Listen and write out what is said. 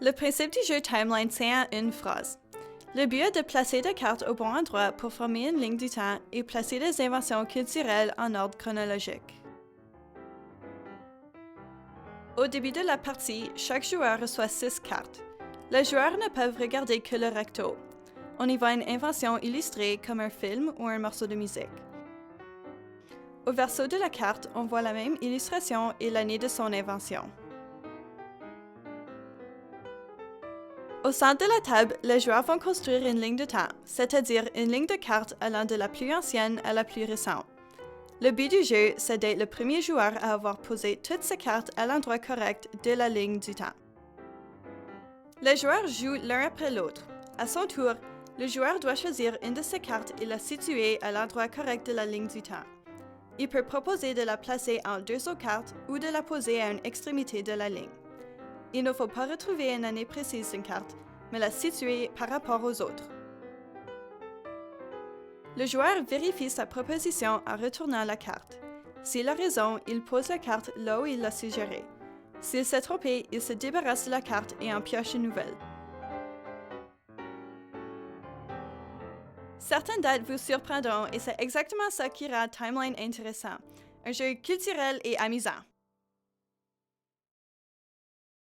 Le principe du jeu Timeline tient à une phrase. Le but est de placer des cartes au bon endroit pour former une ligne du temps et placer des inventions culturelles en ordre chronologique. Au début de la partie, chaque joueur reçoit 6 cartes. Les joueurs ne peuvent regarder que le recto. On y voit une invention illustrée comme un film ou un morceau de musique. Au verso de la carte, on voit la même illustration et l'année de son invention. Au centre de la table, les joueurs vont construire une ligne de temps, c'est-à-dire une ligne de cartes allant de la plus ancienne à la plus récente. Le but du jeu, c'est d'être le premier joueur à avoir posé toutes ses cartes à l'endroit correct de la ligne du temps. Les joueurs jouent l'un après l'autre. À son tour, le joueur doit choisir une de ses cartes et la situer à l'endroit correct de la ligne du temps. Il peut proposer de la placer en 2 autres cartes ou de la poser à une extrémité de la ligne. Il ne faut pas retrouver une année précise d'une carte, mais la situer par rapport aux autres. Le joueur vérifie sa proposition en retournant la carte. S'il a raison, il pose la carte là où il l'a suggérée. S'il s'est trompé, il se débarrasse de la carte et en pioche une nouvelle. Certaines dates vous surprendront et c'est exactement ça qui rend Timeline intéressant. Un jeu culturel et amusant.